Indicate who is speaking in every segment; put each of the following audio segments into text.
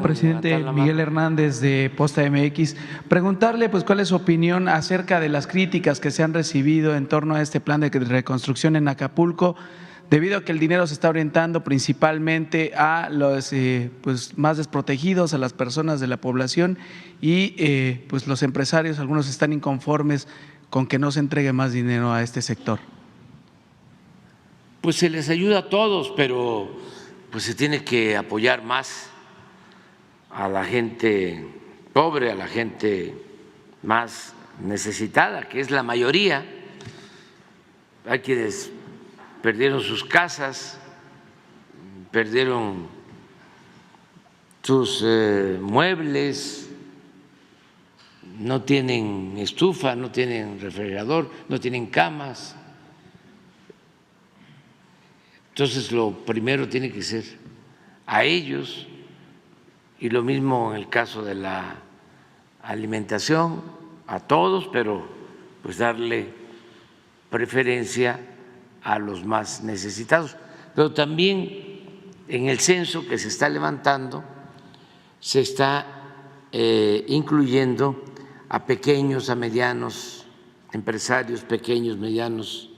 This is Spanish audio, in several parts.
Speaker 1: Presidente Miguel Hernández de Posta MX, preguntarle pues cuál es su opinión acerca de las críticas que se han recibido en torno a este plan de reconstrucción en Acapulco, debido a que el dinero se está orientando principalmente a los pues más desprotegidos, a las personas de la población y pues los empresarios, algunos están inconformes con que no se entregue más dinero a este sector.
Speaker 2: Pues se les ayuda a todos, pero pues se tiene que apoyar más a la gente pobre, a la gente más necesitada, que es la mayoría. Hay quienes perdieron sus casas, perdieron sus muebles, no tienen estufa, no tienen refrigerador, no tienen camas. Entonces, lo primero tiene que ser a ellos. Y lo mismo en el caso de la alimentación, a todos, pero pues darle preferencia a los más necesitados. Pero también en el censo que se está levantando se está incluyendo a pequeños, a medianos empresarios, pequeños, medianos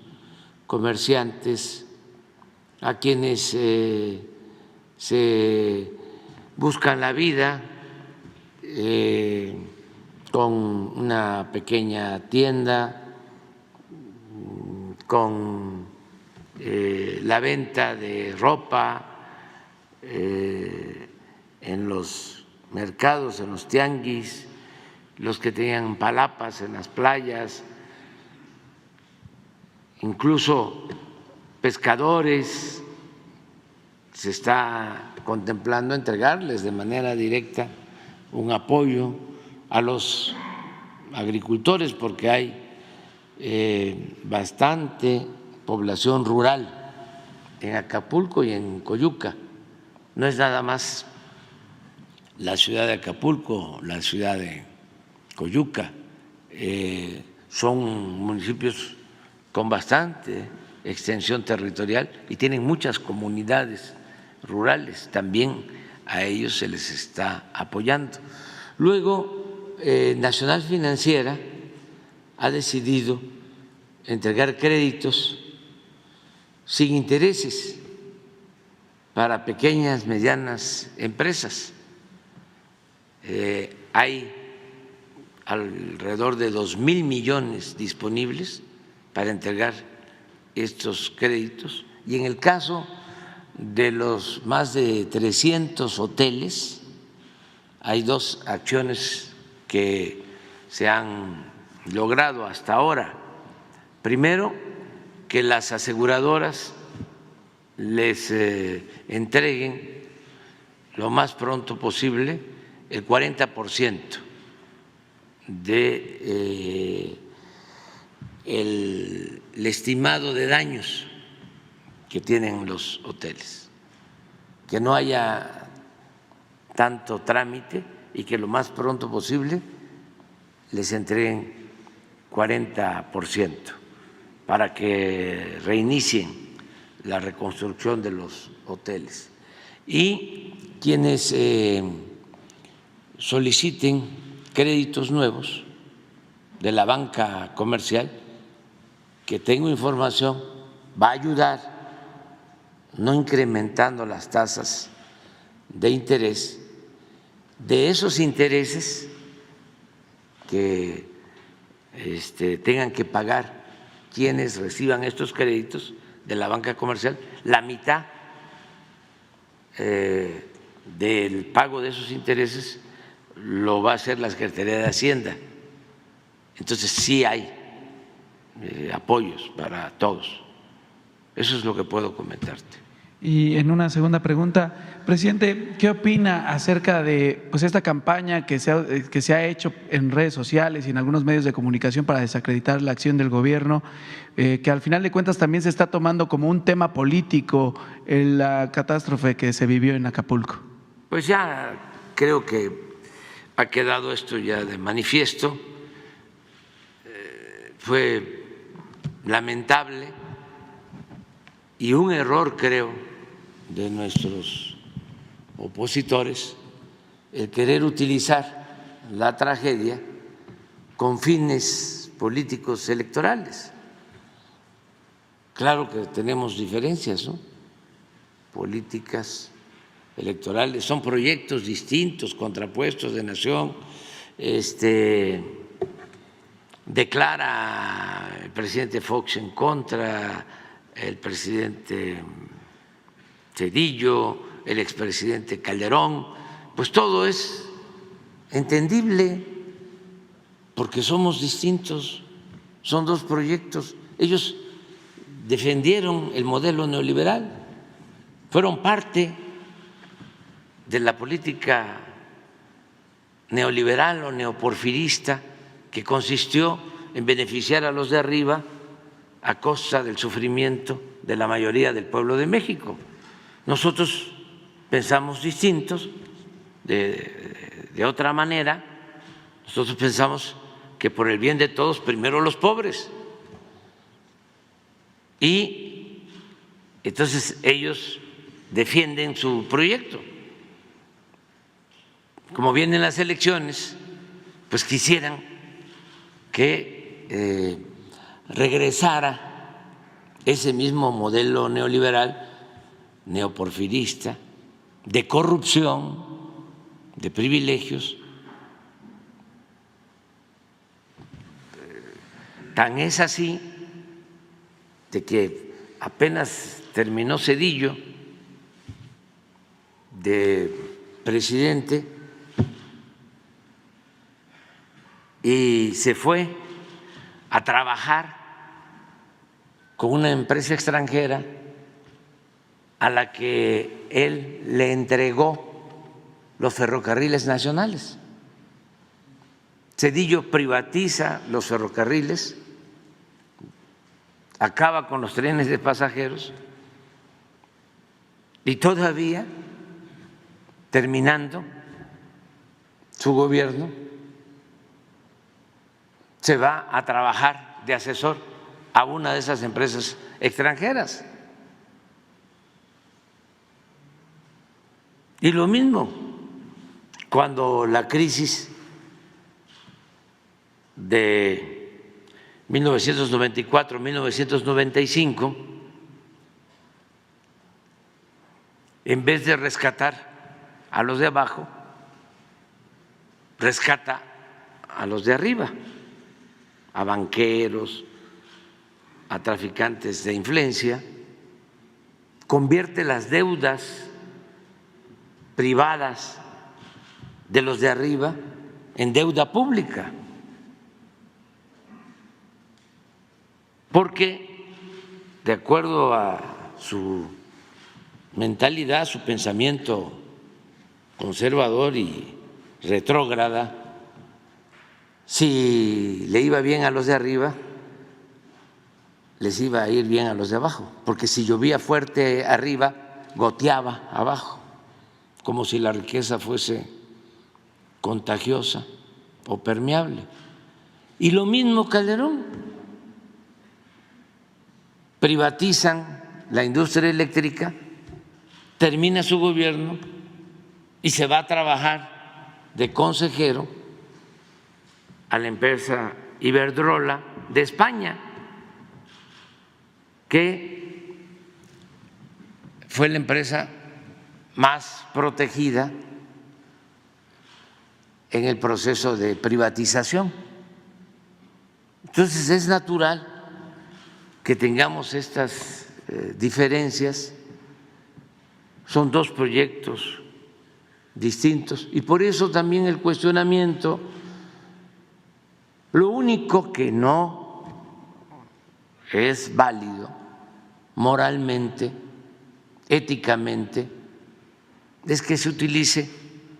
Speaker 2: comerciantes, a quienes se buscan la vida con una pequeña tienda, con la venta de ropa en los mercados, en los tianguis, los que tenían palapas en las playas, incluso pescadores. Se está contemplando entregarles de manera directa un apoyo a los agricultores, porque hay bastante población rural en Acapulco y en Coyuca. No es nada más la ciudad de Acapulco, la ciudad de Coyuca, son municipios con bastante extensión territorial y tienen muchas comunidades rurales, también a ellos se les está apoyando. Luego, Nacional Financiera ha decidido entregar créditos sin intereses para pequeñas, medianas empresas. Hay alrededor de 2,000 millones disponibles para entregar estos créditos, y en el caso de los más de 300 hoteles hay dos acciones que se han logrado hasta ahora. Primero, que las aseguradoras les entreguen lo más pronto posible el 40% de el estimado de daños que tienen los hoteles, que no haya tanto trámite y que lo más pronto posible les entreguen 40% para que reinicien la reconstrucción de los hoteles. Y quienes soliciten créditos nuevos de la banca comercial, que tengo información, va a ayudar no incrementando las tasas de interés. De esos intereses que tengan que pagar quienes reciban estos créditos de la banca comercial, la mitad del pago de esos intereses lo va a hacer la Secretaría de Hacienda. Entonces sí hay apoyos para todos. Eso es lo que puedo comentarte.
Speaker 1: Y en una segunda pregunta, presidente, ¿qué opina acerca de pues esta campaña que se ha hecho en redes sociales y en algunos medios de comunicación para desacreditar la acción del gobierno, que al final de cuentas también se está tomando como un tema político en la catástrofe que se vivió en Acapulco?
Speaker 2: Pues ya creo que ha quedado esto ya de manifiesto. Fue lamentable y un error, creo, de nuestros opositores el querer utilizar la tragedia con fines políticos electorales. Claro que tenemos diferencias, ¿no? Políticas electorales, son proyectos distintos, contrapuestos de nación. Declara el presidente Fox en contra, el presidente Zedillo, el expresidente Calderón, pues todo es entendible porque somos distintos, son dos proyectos. Ellos defendieron el modelo neoliberal, fueron parte de la política neoliberal o neoporfirista que consistió en beneficiar a los de arriba a costa del sufrimiento de la mayoría del pueblo de México. Nosotros pensamos distintos, de otra manera. Nosotros pensamos que por el bien de todos, primero los pobres. Y entonces ellos defienden su proyecto. Como vienen las elecciones, pues quisieran que regresara ese mismo modelo neoliberal, neoporfirista, de corrupción, de privilegios. Tan es así de que apenas terminó Zedillo de presidente y se fue a trabajar con una empresa extranjera a la que él le entregó los ferrocarriles nacionales. Zedillo privatiza los ferrocarriles, acaba con los trenes de pasajeros y todavía, terminando su gobierno, se va a trabajar de asesor a una de esas empresas extranjeras. Y lo mismo, cuando la crisis de 1994-1995, en vez de rescatar a los de abajo, rescata a los de arriba, a banqueros, a traficantes de influencia, convierte las deudas privadas de los de arriba en deuda pública, porque de acuerdo a su mentalidad, su pensamiento conservador y retrógrada, si le iba bien a los de arriba, les iba a ir bien a los de abajo, porque si llovía fuerte arriba, goteaba abajo, como si la riqueza fuese contagiosa o permeable. Y lo mismo Calderón, privatizan la industria eléctrica, termina su gobierno y se va a trabajar de consejero a la empresa Iberdrola de España, que fue la empresa más protegida en el proceso de privatización. Entonces es natural que tengamos estas diferencias, son dos proyectos distintos y por eso también el cuestionamiento. Lo único que no es válido moralmente, éticamente, es que se utilice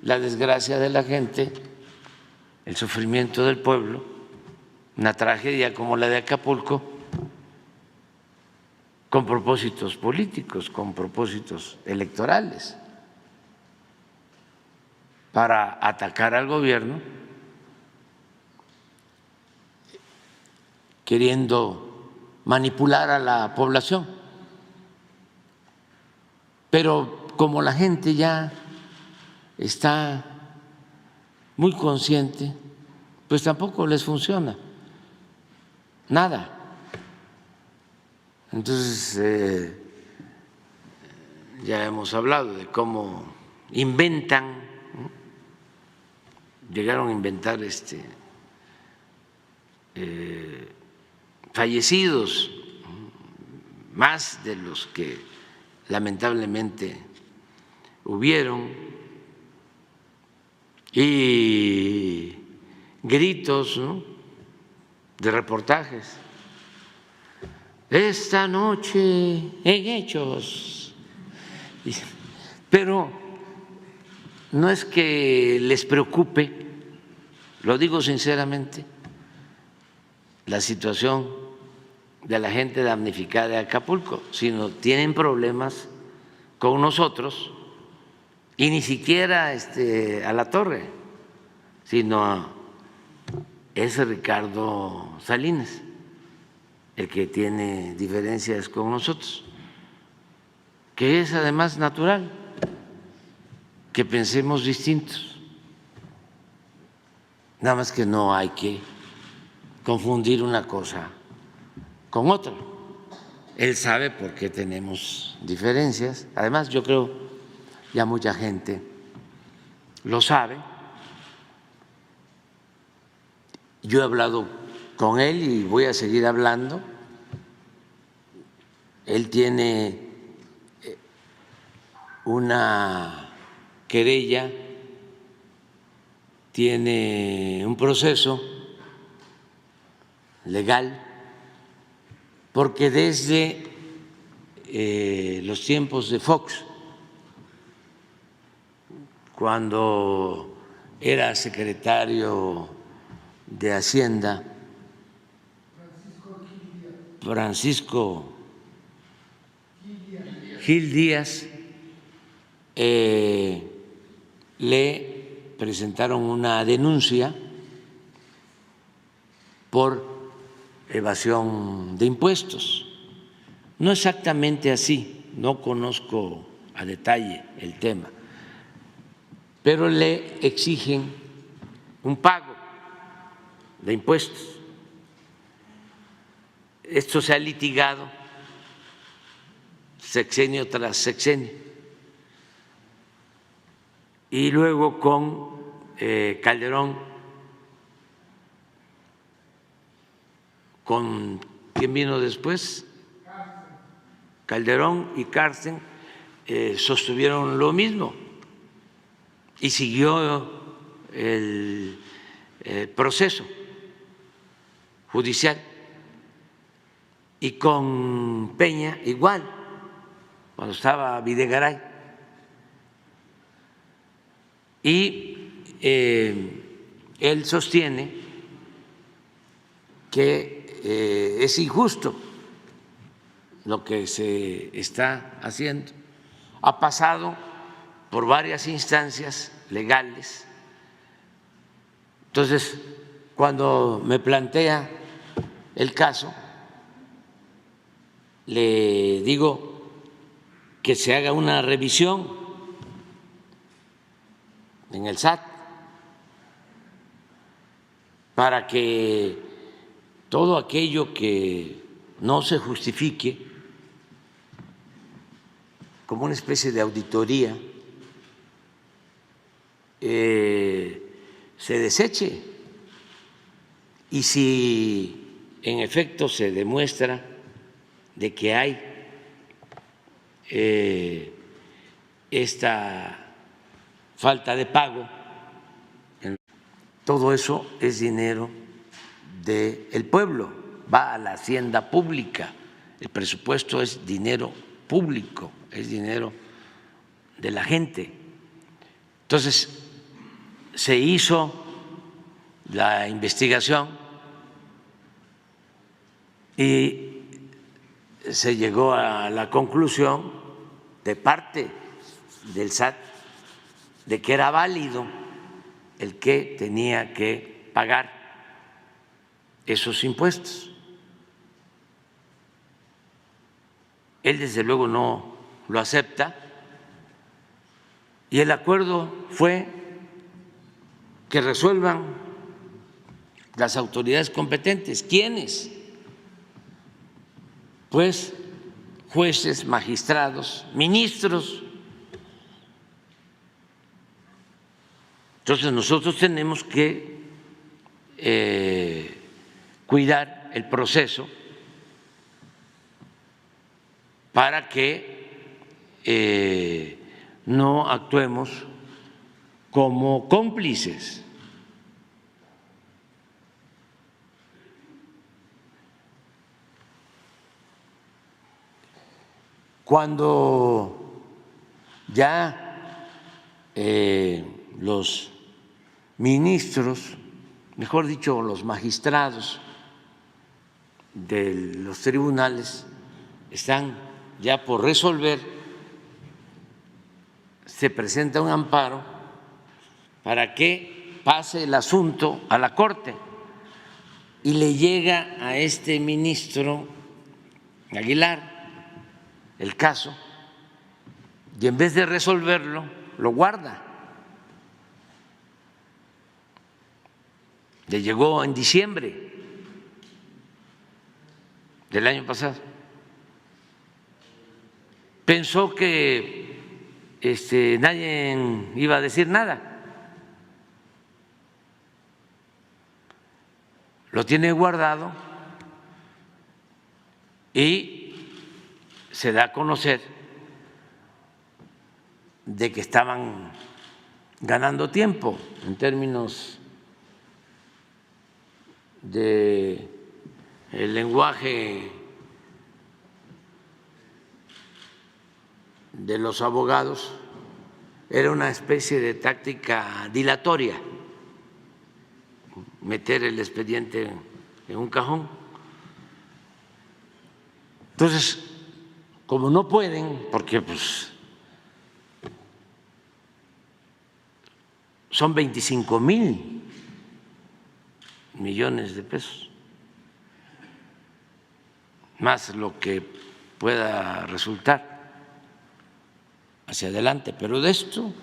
Speaker 2: la desgracia de la gente, el sufrimiento del pueblo, una tragedia como la de Acapulco, con propósitos políticos, con propósitos electorales, para atacar al gobierno, queriendo manipular a la población. Pero como la gente ya está muy consciente, pues tampoco les funciona nada. Entonces, ya hemos hablado de cómo inventan, ¿no? Llegaron a inventar fallecidos, más de los que lamentablemente hubieron, y gritos, ¿no?, de reportajes. Esta noche en Hechos. Pero no es que les preocupe, lo digo sinceramente, la situación de la gente damnificada de Acapulco, sino tienen problemas con nosotros, y ni siquiera a la torre, sino es Ricardo Salinas el que tiene diferencias con nosotros, que es además natural que pensemos distintos, nada más que no hay que confundir una cosa con otra. Él sabe por qué tenemos diferencias, además yo creo ya mucha gente lo sabe. Yo he hablado con él y voy a seguir hablando. Él tiene una querella, tiene un proceso legal, porque desde los tiempos de Fox, cuando era secretario de Hacienda, Francisco Gil Díaz, le presentaron una denuncia por evasión de impuestos. No exactamente así, no conozco a detalle el tema, pero le exigen un pago de impuestos. Esto se ha litigado sexenio tras sexenio, y luego con Calderón, con ¿quién vino después? Calderón y Cárcel sostuvieron lo mismo, y siguió el proceso judicial, y con Peña igual, cuando estaba Videgaray. Y él sostiene que es injusto lo que se está haciendo. Ha pasado por varias instancias legales. Entonces, cuando me plantea el caso, le digo que se haga una revisión en el SAT para que todo aquello que no se justifique, como una especie de auditoría, se deseche. Y si en efecto se demuestra de que hay esta falta de pago, todo eso es dinero del pueblo, va a la hacienda pública, el presupuesto es dinero público, es dinero de la gente. Entonces, se hizo la investigación y se llegó a la conclusión de parte del SAT de que era válido el que tenía que pagar esos impuestos. Él desde luego no lo acepta, y el acuerdo fue que resuelvan las autoridades competentes. ¿Quiénes? Pues jueces, magistrados, ministros. Entonces nosotros tenemos que cuidar el proceso para que no actuemos como cómplices. Cuando ya los ministros, mejor dicho, los magistrados de los tribunales están ya por resolver, se presenta un amparo para que pase el asunto a la Corte y le llega a este ministro Aguilar el caso y en vez de resolverlo, lo guarda. Le llegó en diciembre del año pasado. Pensó que nadie iba a decir nada. Lo tiene guardado y se da a conocer de que estaban ganando tiempo en términos de el lenguaje de los abogados, era una especie de táctica dilatoria, meter el expediente en un cajón. Entonces, como no pueden, porque pues son 25,000 millones de pesos, más lo que pueda resultar hacia adelante, pero de esto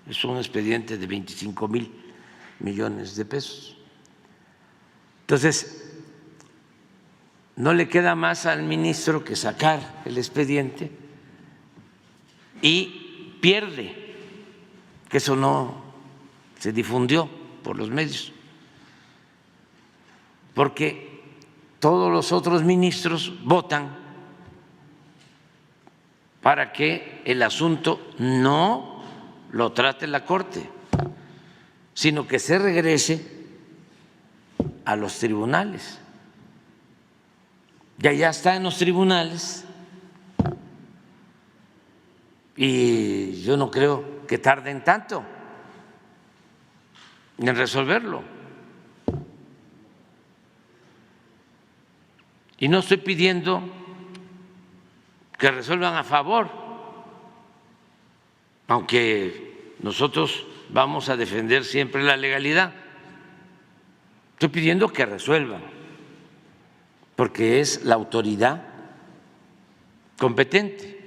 Speaker 2: es un expediente de 25,000 millones de pesos. Entonces, no le queda más al ministro que sacar el expediente y pierde, que eso no se difundió por los medios, porque todos los otros ministros votan para que el asunto no lo trate la Corte, sino que se regrese a los tribunales. Ya está en los tribunales y yo no creo que tarden tanto en resolverlo. Y no estoy pidiendo que resuelvan a favor, aunque nosotros vamos a defender siempre la legalidad. Estoy pidiendo que resuelvan, porque es la autoridad competente.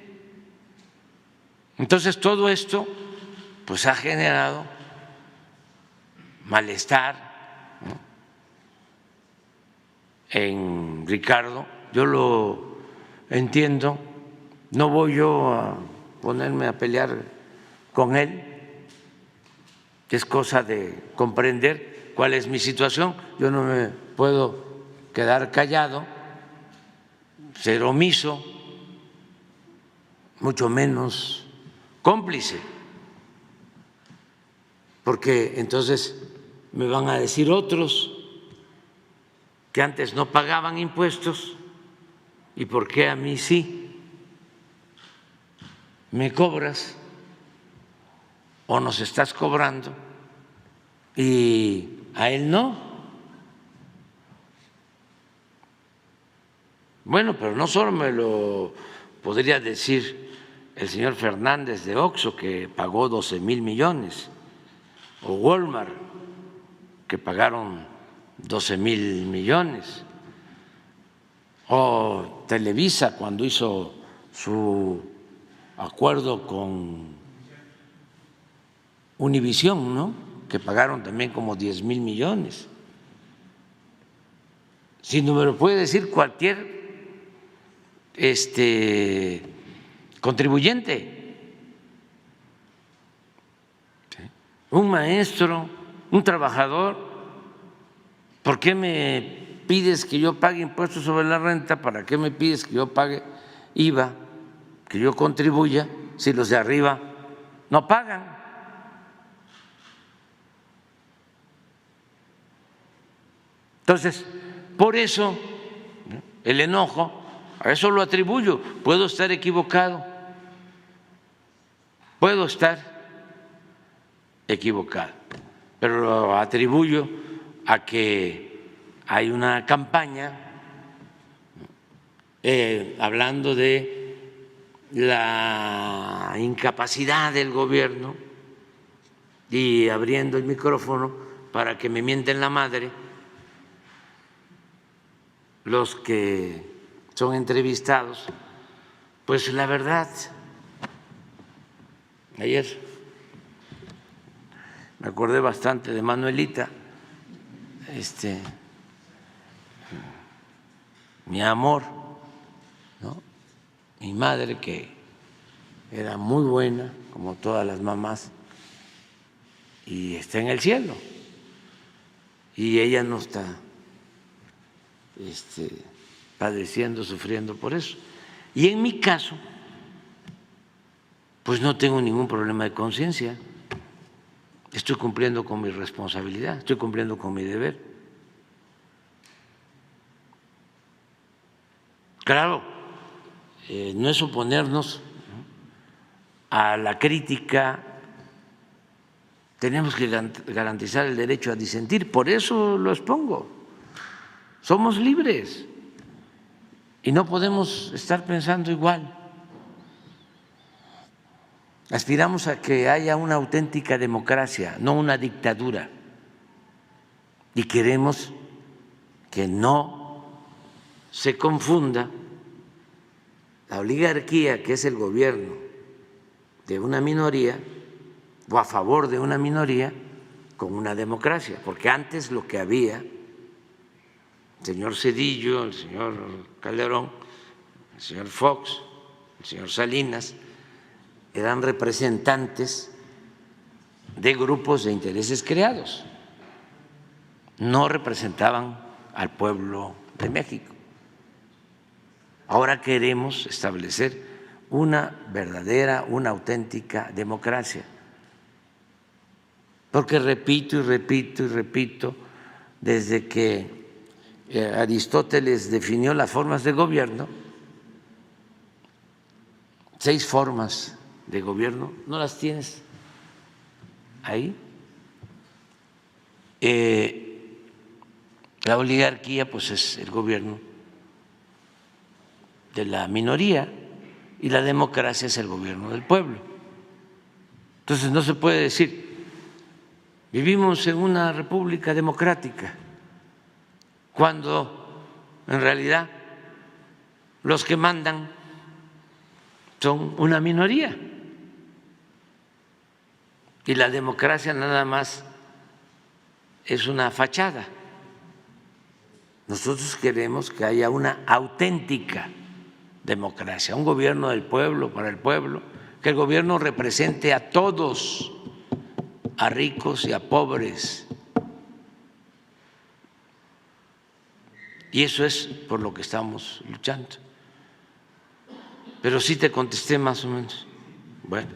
Speaker 2: Entonces, todo esto pues ha generado malestar, ¿no?, en Ricardo. Yo lo entiendo, no voy yo a ponerme a pelear con él, es cosa de comprender cuál es mi situación. Yo no me puedo quedar callado, ser omiso, mucho menos cómplice, porque entonces me van a decir otros que antes no pagaban impuestos y por qué a mí sí me cobras o nos estás cobrando y a él no. Bueno, pero no solo me lo podría decir el señor Fernández de Oxxo, que pagó 12,000 millones, o Walmart, que pagaron 12,000 millones, o Televisa cuando hizo su acuerdo con Univisión, ¿no?, que pagaron también como 10,000 millones. Si no me lo puede decir cualquier contribuyente, un maestro, un trabajador, ¿por qué me pides que yo pague impuestos sobre la renta? ¿Para qué me pides que yo pague IVA, que yo contribuya, si los de arriba no pagan? Entonces, por eso el enojo, a eso lo atribuyo. Puedo estar equivocado, pero lo atribuyo a que hay una campaña hablando de la incapacidad del gobierno y abriendo el micrófono para que me mienten la madre los que son entrevistados. Pues la verdad, ayer me acordé bastante de Manuelita, mi amor, ¿no? Mi madre, que era muy buena, como todas las mamás, y está en el cielo, y ella no está padeciendo, sufriendo por eso. Y en mi caso, pues no tengo ningún problema de conciencia, estoy cumpliendo con mi responsabilidad, estoy cumpliendo con mi deber. Claro, no es oponernos a la crítica, tenemos que garantizar el derecho a disentir, por eso lo expongo. Somos libres y no podemos estar pensando igual. Aspiramos a que haya una auténtica democracia, no una dictadura. Y queremos que no se confunda la oligarquía, que es el gobierno de una minoría o a favor de una minoría, con una democracia, porque antes lo que había, el señor Zedillo, el señor Calderón, el señor Fox, el señor Salinas, eran representantes de grupos de intereses creados, no representaban al pueblo de México. Ahora queremos establecer una verdadera, una auténtica democracia, porque repito y repito y repito, desde que Aristóteles definió las formas de gobierno, 6 formas de gobierno, ¿no las tienes ahí? La oligarquía pues es el gobierno de la minoría y la democracia es el gobierno del pueblo. Entonces no se puede decir, vivimos en una república democrática, cuando en realidad los que mandan son una minoría y la democracia nada más es una fachada. Nosotros queremos que haya una auténtica democracia, un gobierno del pueblo, para el pueblo, que el gobierno represente a todos, a ricos y a pobres. Y eso es por lo que estamos luchando. Pero sí te contesté más o menos. Bueno.